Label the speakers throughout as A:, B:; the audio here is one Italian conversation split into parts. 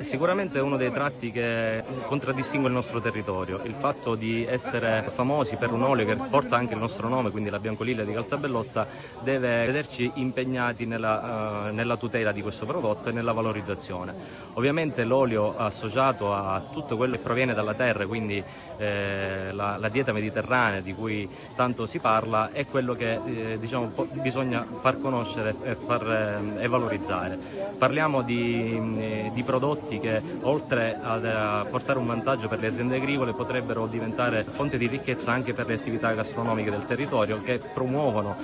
A: Sicuramente è uno dei tratti che contraddistingue il nostro territorio, il fatto di essere famosi per un olio che porta anche il nostro nome, quindi la Biancolilla di Caltabellotta, deve vederci impegnati nella tutela di questo prodotto e nella valorizzazione. Ovviamente l'olio associato a tutto quello che proviene dalla terra, quindi la dieta mediterranea di cui tanto si parla, è quello che bisogna far conoscere e valorizzare. Parliamo di prodotti che, oltre a portare un vantaggio per le aziende agricole, potrebbero diventare fonte di ricchezza anche per le attività gastronomiche del territorio, che promuovono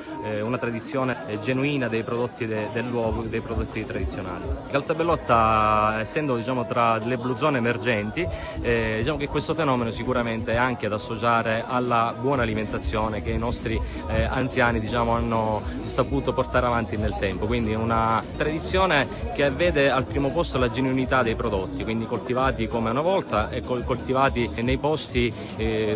A: una tradizione genuina dei prodotti del luogo, dei prodotti tradizionali. Caltabellotta, essendo tra le blu zone emergenti, che questo fenomeno sicuramente è anche da associare alla buona alimentazione che i nostri anziani hanno saputo portare avanti nel tempo, quindi una tradizione che vede al primo posto la genuinità dei prodotti, quindi coltivati come una volta e coltivati nei posti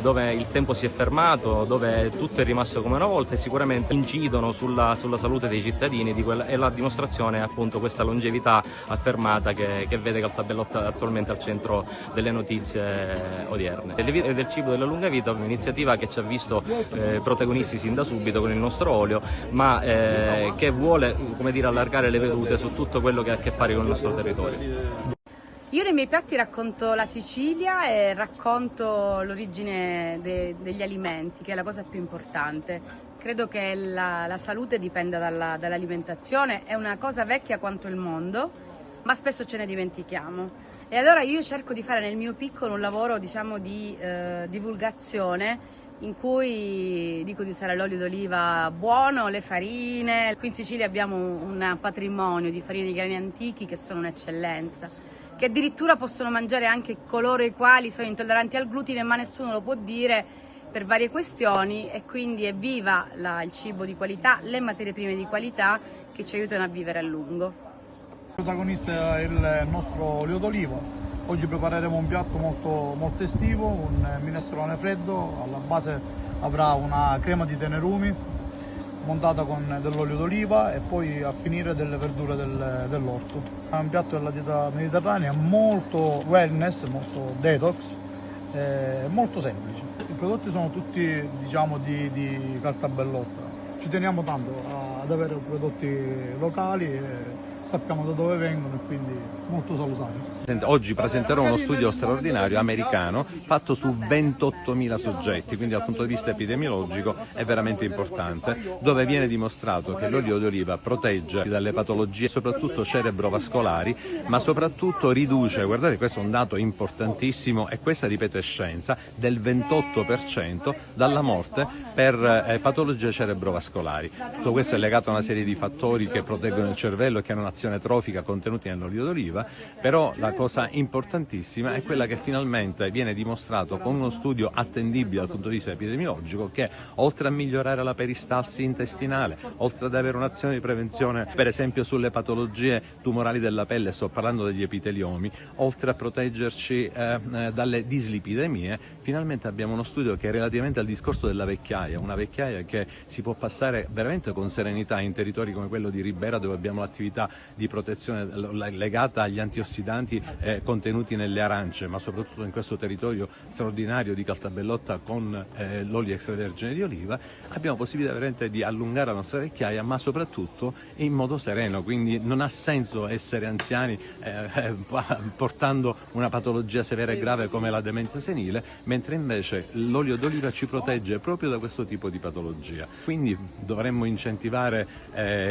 A: dove il tempo si è fermato, dove tutto è rimasto come una volta, e sicuramente incidono sulla salute dei cittadini, e la dimostrazione è appunto questa longevità affermata che vede Caltabellotta attualmente al centro delle notizie odierne. Le Vie del cibo della lunga vita è un'iniziativa che ci ha visto protagonisti sin da subito con il nostro olio, ma che vuole allargare le vedute su tutto quello che ha a che fare con il nostro territorio.
B: Io nei miei piatti racconto la Sicilia e racconto l'origine degli alimenti, che è la cosa più importante. Credo che la salute dipenda dall'alimentazione, è una cosa vecchia quanto il mondo, ma spesso ce ne dimentichiamo. E allora io cerco di fare nel mio piccolo un lavoro di divulgazione, in cui dico di usare l'olio d'oliva buono, le farine. Qui in Sicilia abbiamo un patrimonio di farine di grani antichi che sono un'eccellenza, che addirittura possono mangiare anche coloro i quali sono intolleranti al glutine, ma nessuno lo può dire per varie questioni, e quindi è viva il cibo di qualità, le materie prime di qualità che ci aiutano a vivere a lungo.
C: Il protagonista è il nostro olio d'oliva. Oggi prepareremo un piatto molto estivo, un minestrone freddo. Alla base avrà una crema di tenerumi montata con dell'olio d'oliva e poi a finire delle verdure dell'orto. È un piatto della dieta mediterranea molto wellness, molto detox, molto semplice. I prodotti sono tutti di Caltabellotta. Ci teniamo tanto ad avere prodotti locali e sappiamo da dove vengono e quindi molto salutari.
D: Oggi presenterò uno studio straordinario americano fatto su 28.000 soggetti, quindi dal punto di vista epidemiologico è veramente importante, dove viene dimostrato che l'olio d'oliva protegge dalle patologie soprattutto cerebrovascolari, ma soprattutto riduce, guardate, questo è un dato importantissimo e questa, ripete, scienza, del 28% dalla morte per patologie cerebrovascolari. Tutto questo è legato a una serie di fattori che proteggono il cervello e che hanno un'azione trofica contenuti nell'olio d'oliva, però la cosa importantissima è quella che finalmente viene dimostrato con uno studio attendibile dal punto di vista epidemiologico, che oltre a migliorare la peristalsi intestinale, oltre ad avere un'azione di prevenzione per esempio sulle patologie tumorali della pelle, sto parlando degli epiteliomi, oltre a proteggerci dalle dislipidemie, finalmente abbiamo uno studio che relativamente al discorso della vecchiaia, una vecchiaia che si può passare veramente con serenità in territori come quello di Ribera, dove abbiamo l'attività di protezione legata agli antiossidanti contenuti nelle arance, ma soprattutto in questo territorio straordinario di Caltabellotta con l'olio extravergine di oliva, abbiamo possibilità veramente di allungare la nostra vecchiaia, ma soprattutto in modo sereno, quindi non ha senso essere anziani portando una patologia severa e grave come la demenza senile, mentre invece l'olio d'oliva ci protegge proprio da questo tipo di patologia. Quindi dovremmo incentivare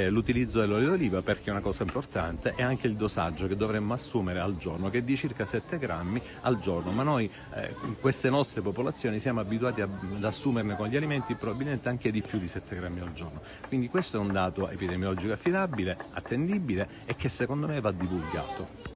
D: l'utilizzo dell'olio d'oliva, perché è una cosa importante, e anche il dosaggio che dovremmo assumere al giorno, che è di circa 7 grammi al giorno, ma noi queste nostre popolazioni siamo abituati ad assumerne con gli alimenti probabilmente anche di più di 7 grammi al giorno. Quindi questo è un dato epidemiologico affidabile, attendibile e che secondo me va divulgato.